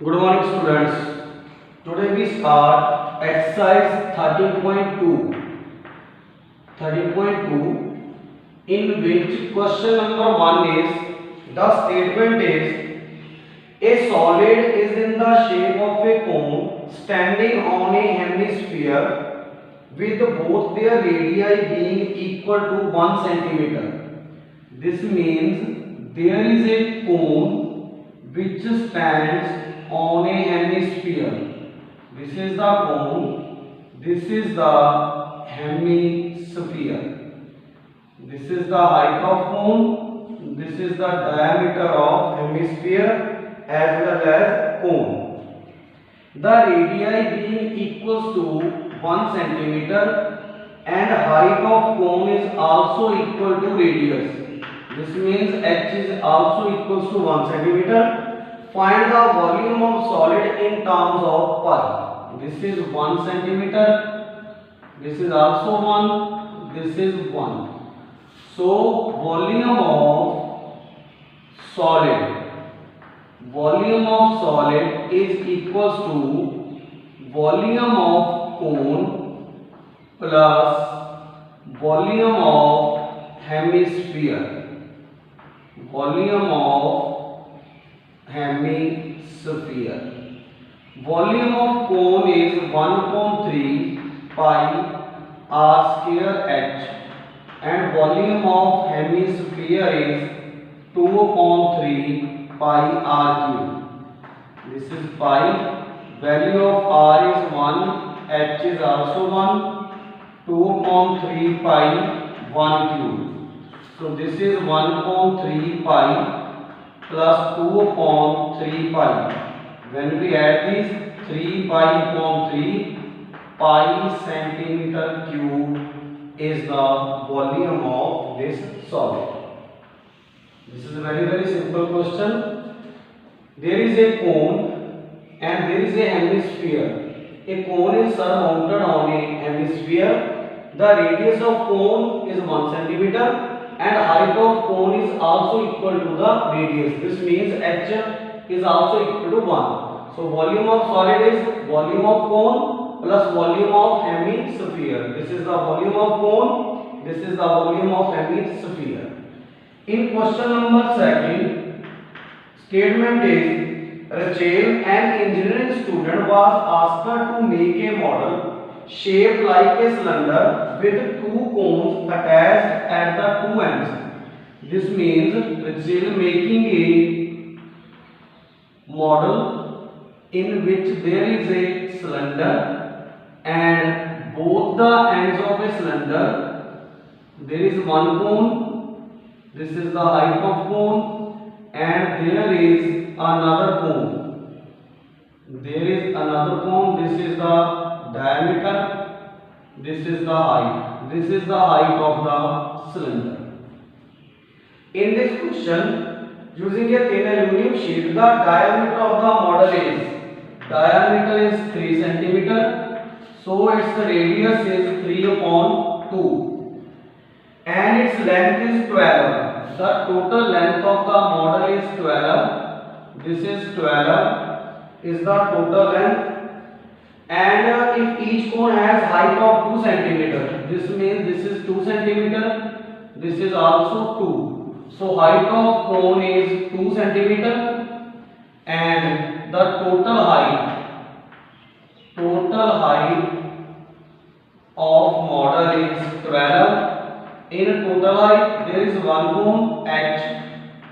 Good morning, students. Today we start exercise 13.2. 13.2, in which question number 1 is, the statement is, a solid is in the shape of a cone standing on a hemisphere with both their radii being equal to 1 centimeter. This means there is a cone which stands on a hemisphere. This is the cone, this is the hemisphere. This is the height of cone, this is the diameter of hemisphere as well as cone. The radii being equals to 1 centimeter and height of cone is also equal to radius. This means h is also equals to 1 centimeter. Find the volume of solid in terms of pi. This is 1 centimeter. This is also 1. This is 1. So volume of solid is equals to volume of cone plus volume of hemisphere. Volume of hemisphere. Volume of cone is 1/3 pi r square h and volume of hemisphere is 2/3 pi r cube. This is pi. Value of r is 1, h is also 1, 2/3 pi 1 cube. So this is 1/3 pi plus 2/3 pi. When we add these, 3 pi upon 3 pi centimeter cube is the volume of this solid. This is a very simple question. There is a cone and there is a hemisphere. A cone is surmounted on a hemisphere. The radius of cone is 1 centimeter and height of cone is also equal to the radius. This means h is also equal to 1. So volume of solid is volume of cone plus volume of hemisphere. This is the volume of cone. This is the volume of hemisphere. In question number 2, statement is, Rachel, an engineering student, was asked to make a model shaped like a cylinder with 2 cones attached at the 2 ends. This means Rachel making a model in which there is a cylinder and both the ends of a cylinder there is 1 cone. This is the height of cone and there is another cone. There is another cone. This is the diameter. This is the height. This is the height of the cylinder. In this question, using a thin aluminum sheet, the diameter of the model is 3 centimeter. So its radius is 3/2 and its length is 12. The total length of the model is 12. This is 12 is the total length. And if each cone has height of 2 centimeter, this means this is 2 centimeter, this is also 2. So height of cone is 2 centimeter and the total height of model is 12. In total height there is 1 cone h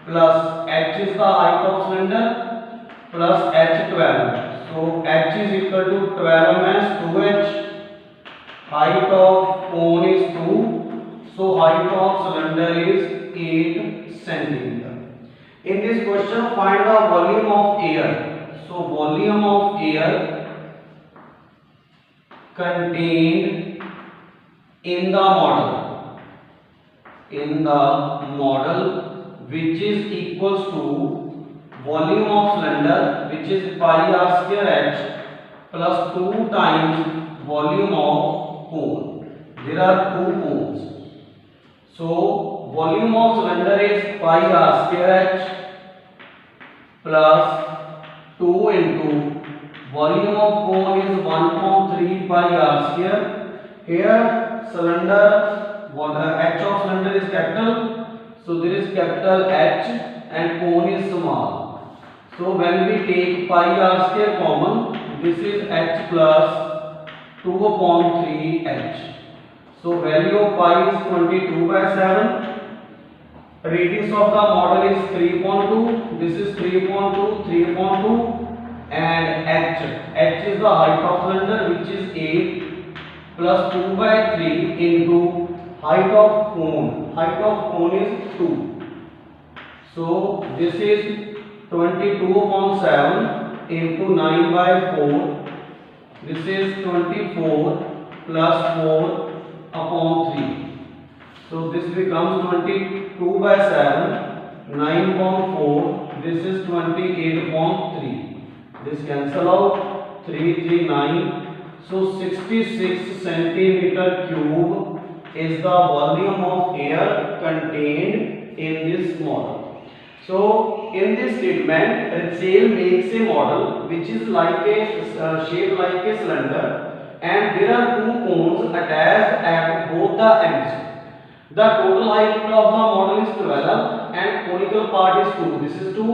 plus h is the height of cylinder plus h 12. So h is equal to 12 minus 2h. Height of cone is 2. So height of cylinder is 8 centimeter. In this question, find the volume of air. So volume of air contained in the model which is equals to volume of cylinder which is pi r square h plus 2 times volume of cone. There are 2 cones. So volume of cylinder is pi r square h plus 2 into volume of cone is 1.3 pi r square. Here cylinder, h of cylinder is capital, so there is capital H and cone is small. So when we take pi r square common, this is h plus 2 upon 3 h. So value of pi is 22/7. Radius of the model is 3.2. This is 3.2, 3.2, and h is the height of cylinder, which is 8 plus 2/3 into height of cone. Height of cone is 2. So this is 22/7 into 9/4. This is 24 plus 4 upon 3. So this becomes 22/7, 9/4. This is 28/3. This cancel out. 3, 3, 9. So 66 centimeter cube is the volume of air contained in this model. So in this statement, Ritzel makes a model which is like a shaped like a cylinder, and there are two cones attached at both the ends. The total height of the model is 12 and conical part is 2. This is 2.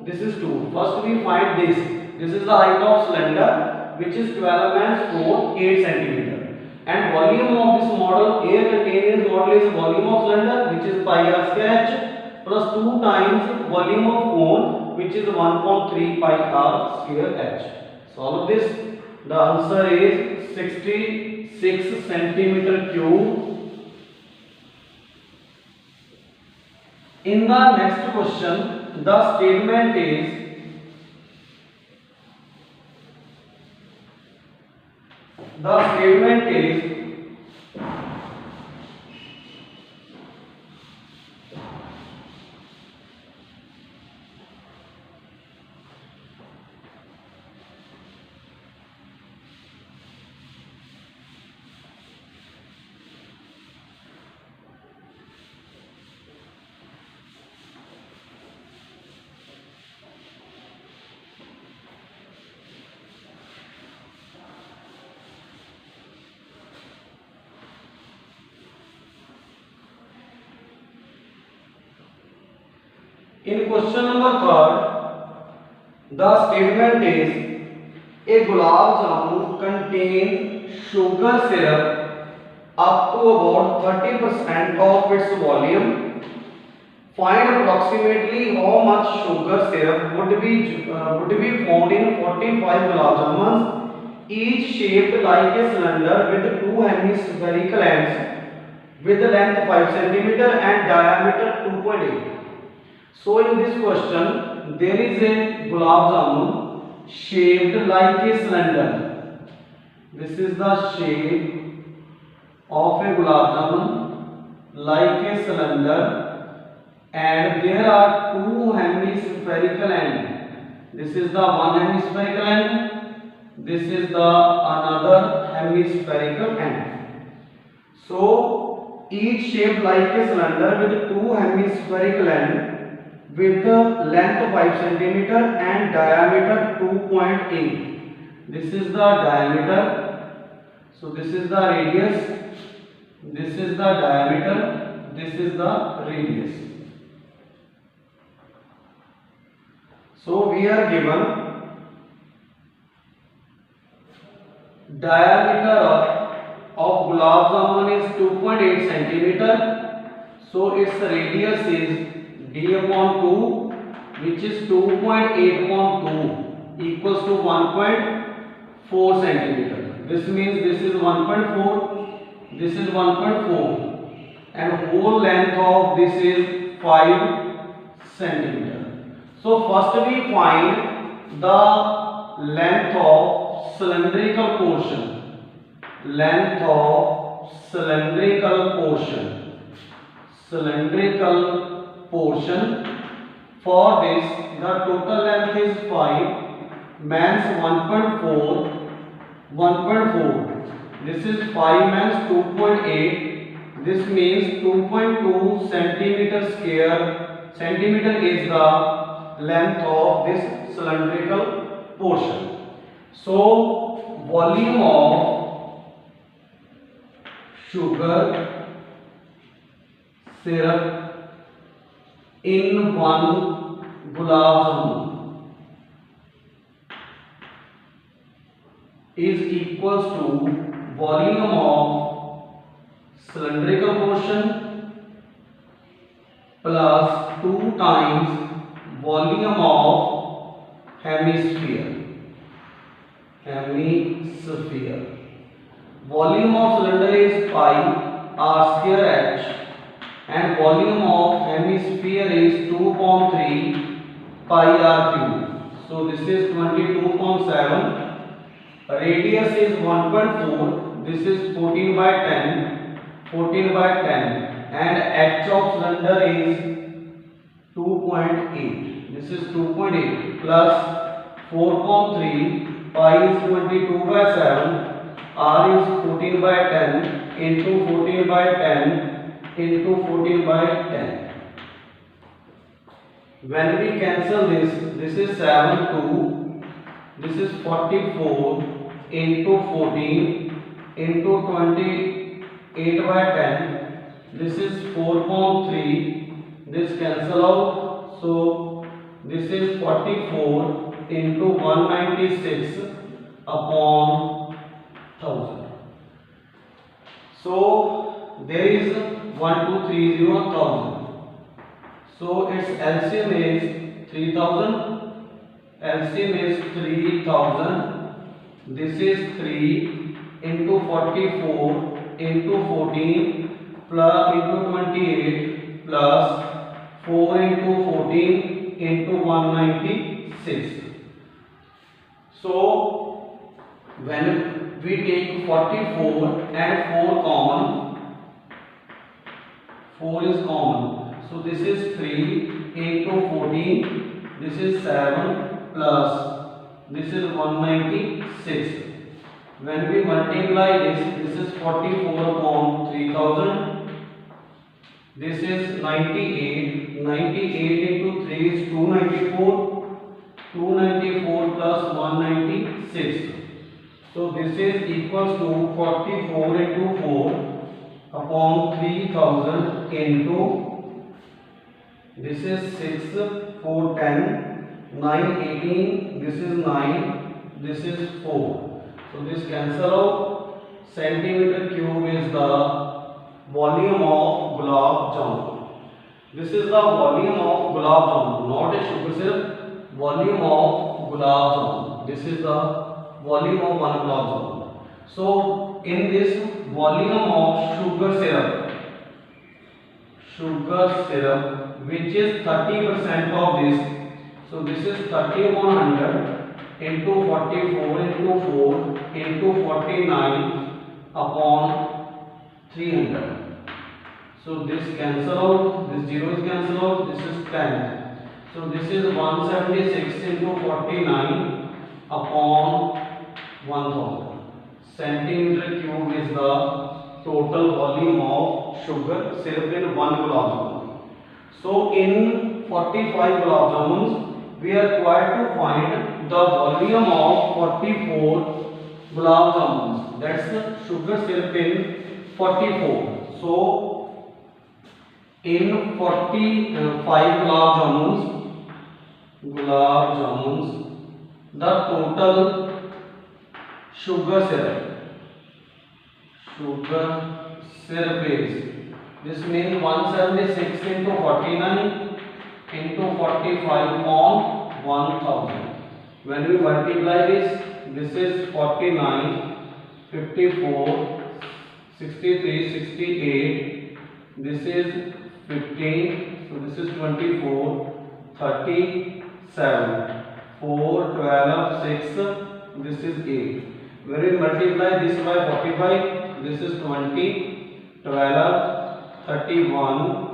This is 2. First we find this. This is the height of cylinder, which is 12 and 4, 8 centimeter. And volume of this model, air contained in this model, is volume of cylinder, which is pi r square h, plus 2 times volume of cone, which is 1.3 pi r square h. Solve this. The answer is 66 centimeter cube. In the next question, the statement is in question number 3, the statement is a gulab jamun contains sugar syrup up to about 30% of its volume. Find approximately how much sugar syrup would be found in 45 gulab jamuns, each shaped like a cylinder with two hemispherical ends, with length 5 cm and diameter 2.8. So in this question, there is a gulab jamun shaped like a cylinder. This is the shape of a gulab jamun like a cylinder, and there are two hemispherical ends. This is the one hemispherical end. This is the another hemispherical end. So each shaped like a cylinder with two hemispherical ends, with the length 5 cm and diameter 2.8. This is the diameter. So this is the radius. This is the diameter. This is the radius. So we are given diameter of gulab jamun is 2.8 cm. So its radius is d upon 2, which is 2.8 upon 2 equals to 1.4 centimeter. This means this is 1.4, this is 1.4, and whole length of this is 5 centimeter. So first we find the length of cylindrical portion. Length of cylindrical portion. For this, the total length is 5, means 1.4. This is 5 means 2.8. This means 2.2 centimeter square. Centimeter is the length of this cylindrical portion. So volume of sugar syrup in one gulab jamun is equals to volume of cylindrical portion plus 2 times volume of hemisphere. Volume of cylinder is pi r square h and volume of hemisphere is 2.3 pi r cube. So this is 22.7. Radius is 1.4. This is 14 by 10. And h of cylinder is 2.8. This is 2.8 plus 4.3. Pi is 22 by 7. R is 14 by 10 into 14 by 10 into 14 by 10. When we cancel this is 7 2. This is 44 into 14 into 28 by 10. This is 4.3. This cancel out. So this is 44 into 196 upon 1000. So there is 1230,000. So its LCM is 3000. LCM is 3000. This is 3 into 44 into 14 plus into 28 plus 4 into 14 into 196. So when we take 44 and 4 common, 4 is common. So this is 3 into 14. This is 7 plus this is 196. When we multiply this is 44 upon 3000. This is 98. 98 into 3 is 294. 294 plus 196. So this is equals to 44 into 4 upon 3000 into this is 6 4 10 9 18. This is 9. This is 4. So this cancel out. Centimeter cube is the volume of gulab jamun. This is the volume of gulab jamun, not a sugar syrup. Volume of gulab jamun. This is the volume of one gulab jamun. So in this volume of sugar syrup which is 30% of this. So this is 3100 into 44 into 4 into 49 upon 300. So this cancel out, this 0 is cancel out, this is 10. So this is 176 into 49 upon 1000. Centimeter cube is the total volume of sugar syrup in one gulab jamun. So in 45 gulab jamuns, we are required to find the volume of 44 gulab jamuns. That's the sugar syrup in 44. So in 45 gulab jamuns, the total sugar syrup is, this means 176 into 49 into 45 on 1000. When we multiply this is 49, 54, 63, 68. This is 15. So this is 24, 37, 4, 12, 6. This is 8. When we multiply this by 45, this is 20, 12, 31,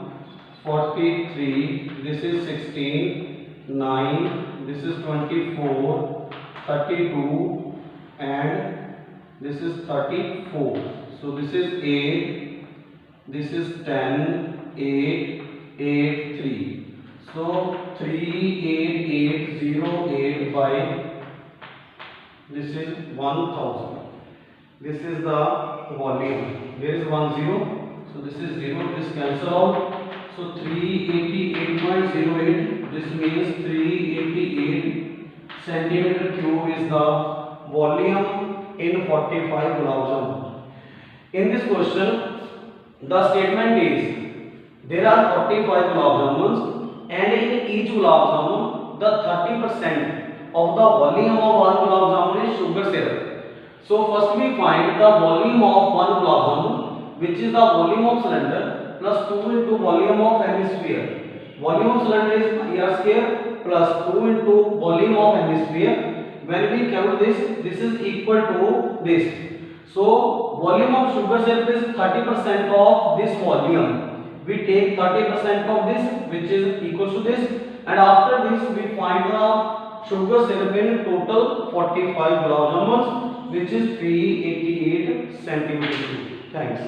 43. This is 16, 9. This is 24, 32, and this is 34. So this is 8. This is 10, 8, 8, 3. So 38808 by this is 1000. This is the volume. There is 10, so this is 0, this cancel out. So 388.08, this means 388 centimeter cube is the volume in 45 gulab jamun. In this question, the statement is there are 45 gulab jamuns, and in each gulab jamun the 30% of the volume of one gulab jamun is sugar syrup. So first we find the volume of one gulab jamun, which is the volume of cylinder plus 2 into volume of hemisphere. Volume of cylinder is pi r square plus 2 into volume of hemisphere. When we count this, this is equal to this. So volume of sugar syrup is 30% of this volume. We take 30% of this, which is equal to this, and after this we find the sugar syrup in total 45 gulab jamuns, which is 388 centimeter cube. Thanks.